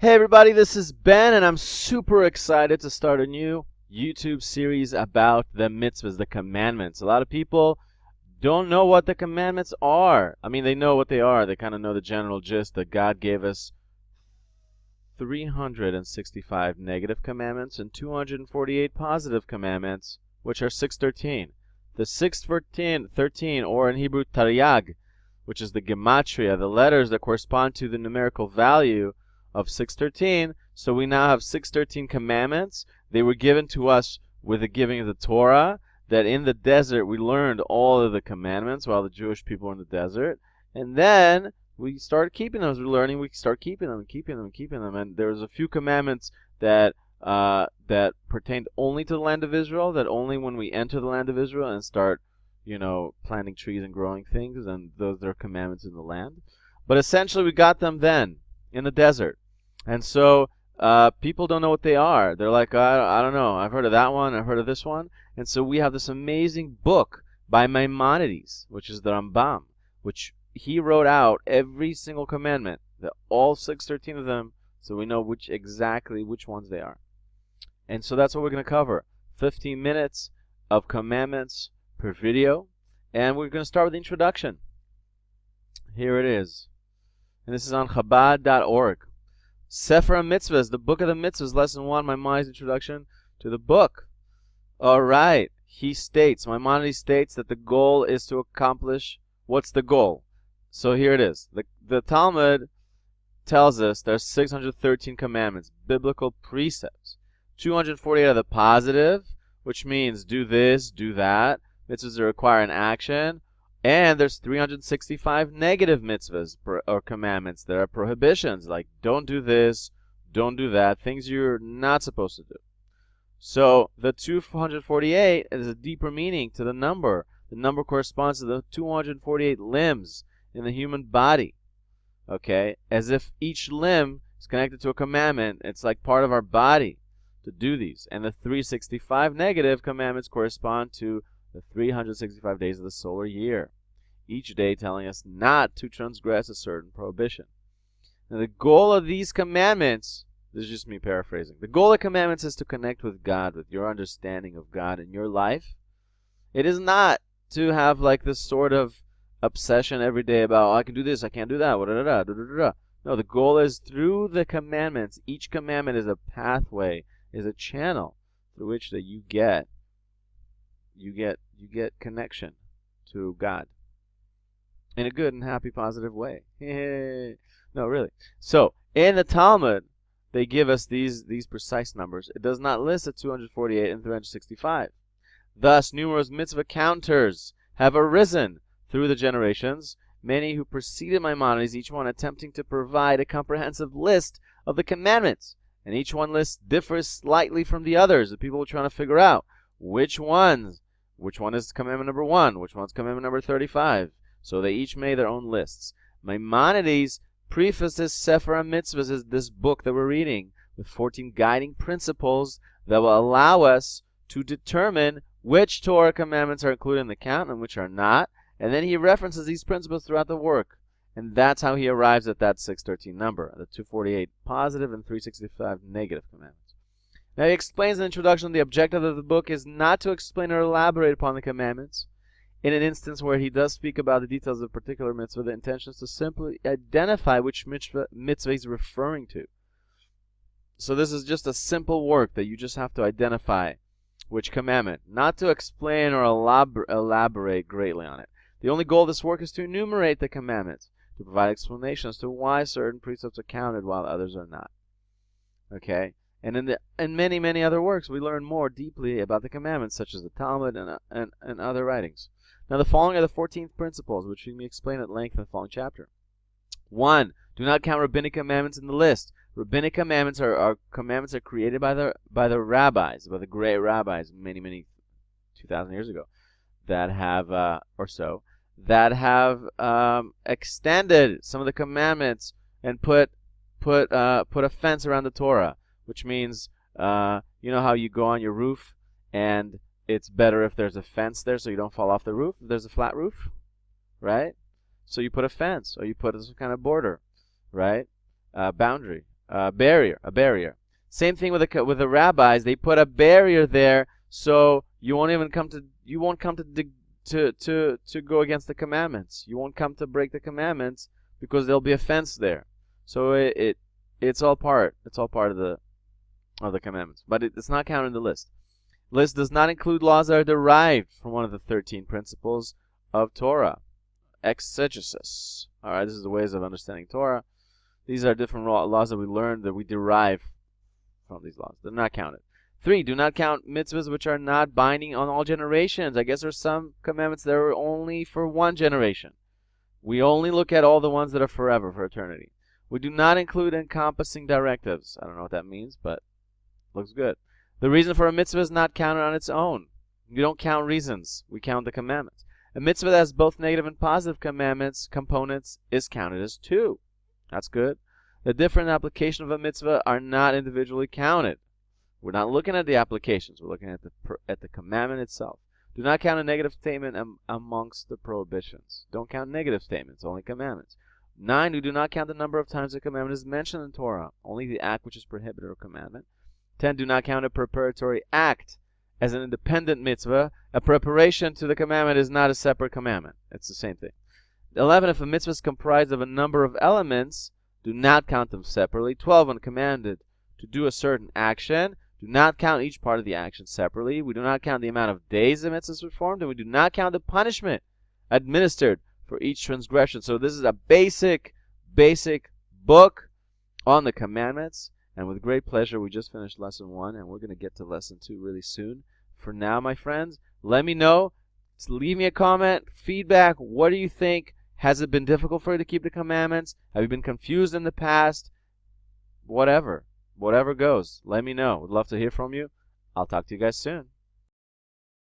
Hey everybody, this is Ben, and I'm super excited to start a new YouTube series about the mitzvahs, the commandments. A lot of people don't know what the commandments are. I mean, they know what they are. They kind of know the general gist that God gave us 365 negative commandments and 248 positive commandments, which are 613. The 613, or in Hebrew, Taryag, which is the gematria, the letters that correspond to the numerical value of 613. So we now have 613 commandments. They were given to us with the giving of the Torah, that in the desert we learned all of the commandments while the Jewish people were in the desert. And then we started keeping them. As we're learning, we start keeping them, keeping them. And there was a few commandments that that pertained only to the land of Israel, that only when we enter the land of Israel and start, planting trees and growing things, and those are commandments in the land. But essentially we got them then in the desert. And so people don't know what they are. They're like, I don't know. I've heard of that one. I've heard of this one. And so we have this amazing book by Maimonides, which is the Rambam, which he wrote out every single commandment, all 613 of them, so we know exactly which ones they are. And so that's what we're going to cover. 15 minutes of commandments per video. And we're going to start with the introduction. Here it is. And this is on Chabad.org. Sefer HaMitzvahs, the Book of the Mitzvahs, Lesson 1, Maimonides' introduction to the book. All right. Maimonides states that the goal is to accomplish, what's the goal? So here it is. The Talmud tells us there's 613 commandments, biblical precepts. 248 are the positive, which means do this, do that. Mitzvahs that require an action. And there's 365 negative mitzvahs or commandments that are prohibitions, like don't do this, don't do that, things you're not supposed to do. So the 248 is a deeper meaning to the number. The number corresponds to the 248 limbs in the human body. Okay? As if each limb is connected to a commandment. It's like part of our body to do these. And the 365 negative commandments correspond to the 365 days of the solar year, each day telling us not to transgress a certain prohibition. Now the goal of these commandments, this is just me paraphrasing, the goal of commandments is to connect with God, with your understanding of God in your life. It is not to have like this sort of obsession every day about, I can do this, I can't do that, No, the goal is through the commandments. Each commandment is a pathway, is a channel through which that you get connection to God in a good and happy, positive way. No, really. So in the Talmud, they give us these precise numbers. It does not list the 248 and 365. Thus, numerous mitzvah counters have arisen through the generations, many who preceded Maimonides, each one attempting to provide a comprehensive list of the commandments. And each one list differs slightly from the others. The people were trying to figure out which one is commandment number 1, which one's commandment number 35. So they each made their own lists. Maimonides prefaces Sefer HaMitzvahs, this book that we're reading, with 14 guiding principles that will allow us to determine which Torah commandments are included in the count and which are not. And then he references these principles throughout the work. And that's how he arrives at that 613 number, the 248 positive and 365 negative commandments. Now he explains in the introduction the objective of the book is not to explain or elaborate upon the commandments. In an instance where he does speak about the details of a particular mitzvah, the intention is to simply identify which mitzvah he's referring to. So this is just a simple work that you just have to identify which commandment, not to explain or elaborate greatly on it. The only goal of this work is to enumerate the commandments, to provide explanations as to why certain precepts are counted while others are not. Okay? And in many, many other works, we learn more deeply about the commandments, such as the Talmud and other writings. Now, the following are the 14 principles, which we may explain at length in the following chapter. 1. Do not count rabbinic commandments in the list. Rabbinic commandments are commandments that are created by the rabbis, by the great rabbis, many 2,000 years ago, that have extended some of the commandments and put a fence around the Torah. Which means, you know how you go on your roof and it's better if there's a fence there so you don't fall off the roof, if there's a flat roof, right? So you put a fence or you put some kind of border, right? Boundary A barrier. Same thing with the rabbis. They put a barrier there, so you won't come to go against the commandments. You won't come to break the commandments because there'll be a fence there. So it's all part of the commandments, but it's not counted in the list. List does not include laws that are derived from one of the 13 principles of Torah. Exegesis. All right, this is the ways of understanding Torah. These are different laws that we learn, that we derive from these laws. They're not counted. 3, do not count mitzvahs which are not binding on all generations. I guess there's some commandments that are only for one generation. We only look at all the ones that are forever, for eternity. We do not include encompassing directives. I don't know what that means, but looks good. The reason for a mitzvah is not counted on its own. We don't count reasons. We count the commandments. A mitzvah that has both negative and positive components is counted as 2. That's good. The different application of a mitzvah are not individually counted. We're not looking at the applications. We're looking at the commandment itself. Do not count a negative statement amongst the prohibitions. Don't count negative statements, only commandments. 9, we do not count the number of times a commandment is mentioned in Torah, only the act which is prohibited or commandment. 10, do not count a preparatory act as an independent mitzvah. A preparation to the commandment is not a separate commandment. It's the same thing. 11, if a mitzvah is comprised of a number of elements, do not count them separately. 12, when commanded to do a certain action, do not count each part of the action separately. We do not count the amount of days the mitzvah is performed, and we do not count the punishment administered for each transgression. So this is a basic book on the commandments. And with great pleasure, we just finished lesson 1, and we're going to get to lesson 2 really soon. For now, my friends, let me know. Just leave me a comment, feedback. What do you think? Has it been difficult for you to keep the commandments? Have you been confused in the past? Whatever goes. Let me know. Would love to hear from you. I'll talk to you guys soon.